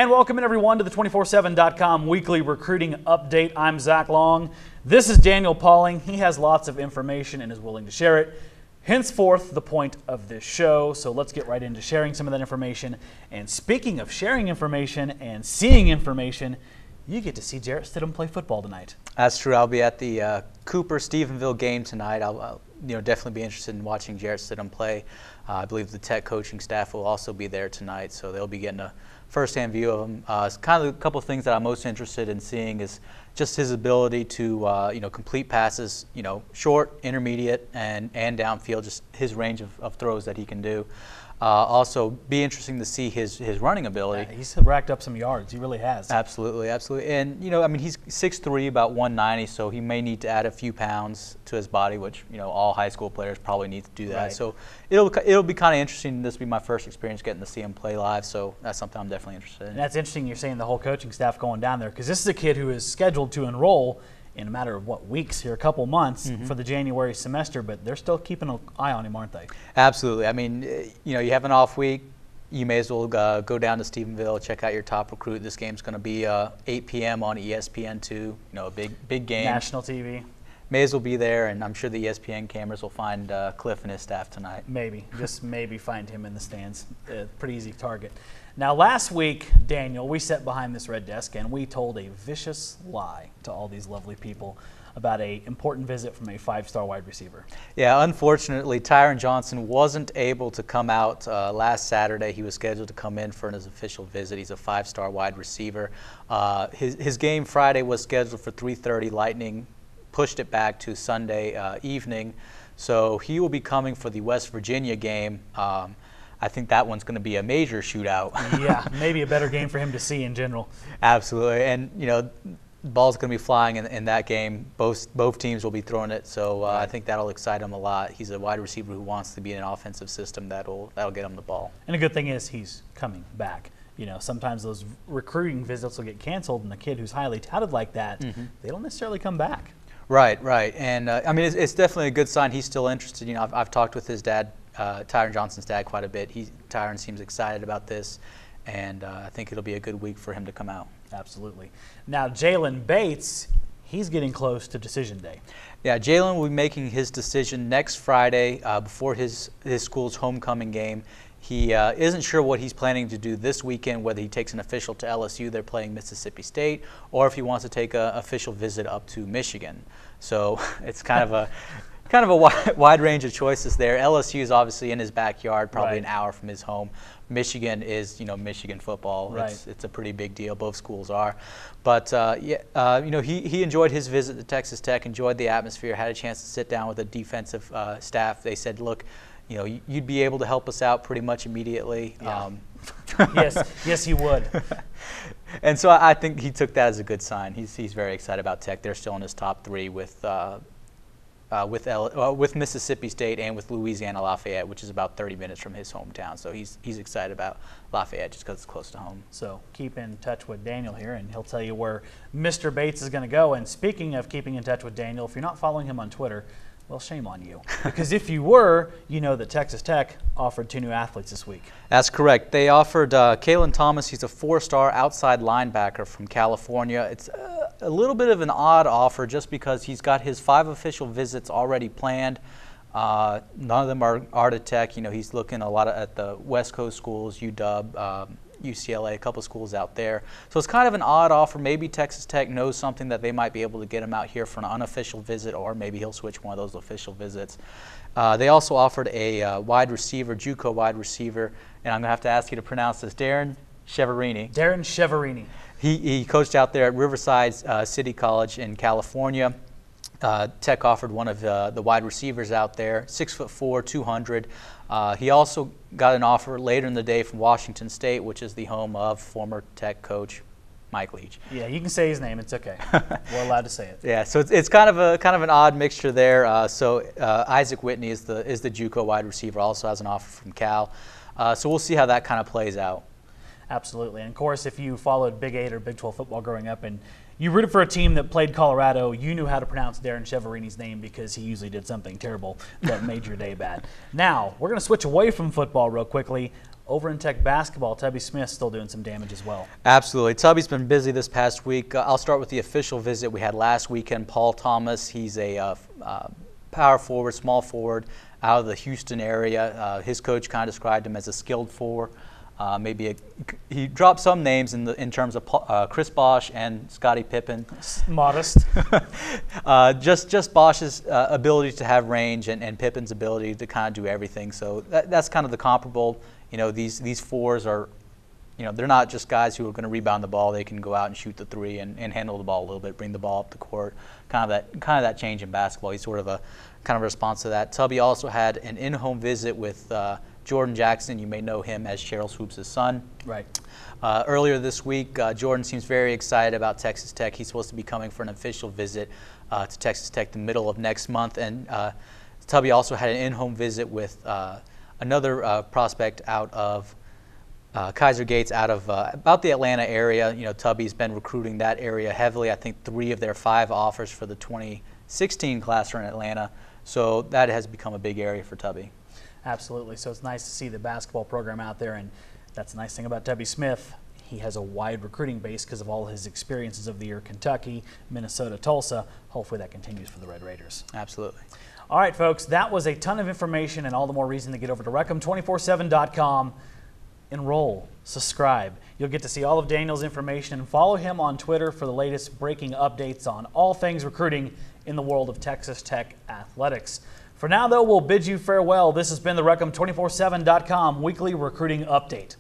And welcome in everyone to the 247.com weekly recruiting update. I'm Zach Long. This is Daniel Pauling. He has lots of information and is willing to share it. Henceforth, the point of this show. So let's get right into sharing some of that information. And speaking of sharing information and seeing information, you get to see Jarrett Stidham play football tonight. That's true. I'll be at the Cooper-Stephenville game tonight. I'll definitely be interested in watching Jarrett Stidham play. I believe the Tech coaching staff will also be there tonight, so they'll be getting a first-hand view of him. Kind of a couple of things that I'm most interested in seeing is just his ability to complete passes, short, intermediate, and downfield. Just his range of throws that he can do. Also, be interesting to see his running ability. Yeah, he's racked up some yards. He really has. Absolutely, absolutely. And he's 6'3", about 190, so he may need to add a few pounds to his body, which all high school players probably need to do that. Right. So it'll be kind of interesting. This will be my first experience getting to see him play live, so that's something I'm definitely interested in. And that's interesting. You're saying the whole coaching staff going down there, because this is a kid who is scheduled to enroll in a matter of weeks here, a couple months for the January semester, but they're still keeping an eye on him, aren't they? Absolutely. I mean, you have an off week, you may as well go down to Stephenville, check out your top recruit. This game's going to be 8 p.m. on ESPN2, a big game. National TV. May as well be there, and I'm sure the ESPN cameras will find Cliff and his staff tonight. Maybe, just maybe find him in the stands. Pretty easy target. Now, last week, Daniel, we sat behind this red desk and we told a vicious lie to all these lovely people about an important visit from a 5-star wide receiver. Yeah, unfortunately, Tyron Johnson wasn't able to come out last Saturday. He was scheduled to come in for his official visit. He's a 5-star wide receiver. His game Friday was scheduled for 3:30. Lightning pushed it back to Sunday evening. So he will be coming for the West Virginia game. I think that one's going to be a major shootout. Yeah, maybe a better game for him to see in general. Absolutely. And, the ball's going to be flying in that game. Both teams will be throwing it, so I think that'll excite him a lot. He's a wide receiver who wants to be in an offensive system that'll get him the ball. And a good thing is he's coming back. Sometimes those recruiting visits will get canceled, and a kid who's highly touted like that, they don't necessarily come back. Right. And, it's definitely a good sign he's still interested. I've talked with his dad, Tyron Johnson's dad, quite a bit. Tyron seems excited about this, and I think it'll be a good week for him to come out. Absolutely. Now, Jalen Bates, he's getting close to decision day. Yeah, Jalen will be making his decision next Friday before his school's homecoming game. He isn't sure what he's planning to do this weekend, whether he takes an official to LSU, they're playing Mississippi State, or if he wants to take an official visit up to Michigan. So it's kind of a wide range of choices there. LSU is obviously in his backyard, probably an hour from his home. Michigan is, Michigan football. Right. It's a pretty big deal. Both schools are. But, he enjoyed his visit to Texas Tech, enjoyed the atmosphere, had a chance to sit down with the defensive staff. They said, look, you'd be able to help us out pretty much immediately. Yeah. Yes, he would. And so I think he took that as a good sign. He's very excited about Tech. They're still in his top 3 with Mississippi State and with Louisiana Lafayette, which is about 30 minutes from his hometown. So he's excited about Lafayette just because it's close to home. So keep in touch with Daniel here, and he'll tell you where Mr. Bates is going to go. And speaking of keeping in touch with Daniel, if you're not following him on Twitter, well, shame on you. Because if you were, you know that Texas Tech offered 2 new athletes this week. That's correct. They offered Kalen Thomas. He's a 4-star outside linebacker from California. It's a little bit of an odd offer just because he's got his 5 official visits already planned. None of them are to Tech. He's looking a lot at the West Coast schools, UW, UCLA, a couple schools out there. So it's kind of an odd offer. Maybe Texas Tech knows something that they might be able to get him out here for an unofficial visit, or maybe he'll switch one of those official visits. They also offered a wide receiver, JUCO wide receiver, and I'm going to have to ask you to pronounce this, Darren Cheverini. Darren Cheverini. He coached out there at Riverside City College in California. Tech offered one of the wide receivers out there, 6'4", 200. He also got an offer later in the day from Washington State, which is the home of former Tech coach Mike Leach. Yeah, you can say his name. It's okay. We're allowed to say it. Yeah, so it's kind of an odd mixture there. Isaac Whitney is the JUCO wide receiver, also has an offer from Cal. So we'll see how that kind of plays out. Absolutely. And of course, if you followed Big 8 or Big 12 football growing up and you rooted for a team that played Colorado, you knew how to pronounce Darren Cheverini's name because he usually did something terrible that made your day bad. Now, we're going to switch away from football real quickly. over in Tech basketball, Tubby Smith still doing some damage as well. Absolutely. Tubby's been busy this past week. I'll start with the official visit we had last weekend. Paul Thomas, he's a power forward, small forward out of the Houston area. His coach kind of described him as a skilled four. He dropped some names in terms of Chris Bosh and Scottie Pippen. Modest. Just Bosch's ability to have range and Pippen's ability to kind of do everything. So that's kind of the comparable. You know, these fours are, you know, they're not just guys who are going to rebound the ball. They can go out and shoot the three and handle the ball a little bit, bring the ball up the court. Kind of that change in basketball. He's sort of a kind of response to that. Tubby also had an in-home visit with Jordan Jackson. You may know him as Cheryl Swoops' son. Right. Earlier this week, Jordan seems very excited about Texas Tech. He's supposed to be coming for an official visit to Texas Tech the middle of next month. And Tubby also had an in-home visit with another prospect out of Kaiser Gates, out of about the Atlanta area. You know, Tubby's been recruiting that area heavily. I think 3 of their 5 offers for the 2016 class are in Atlanta. So that has become a big area for Tubby. Absolutely. So it's nice to see the basketball program out there, and that's the nice thing about Tubby Smith. He has a wide recruiting base because of all his experiences of the year: Kentucky, Minnesota, Tulsa. Hopefully that continues for the Red Raiders. Absolutely. All right, folks, that was a ton of information, and all the more reason to get over to Recum247.com. Enroll, subscribe. You'll get to see all of Daniel's information, and follow him on Twitter for the latest breaking updates on all things recruiting in the world of Texas Tech athletics. For now, though, we'll bid you farewell. This has been the Recum247.com weekly recruiting update.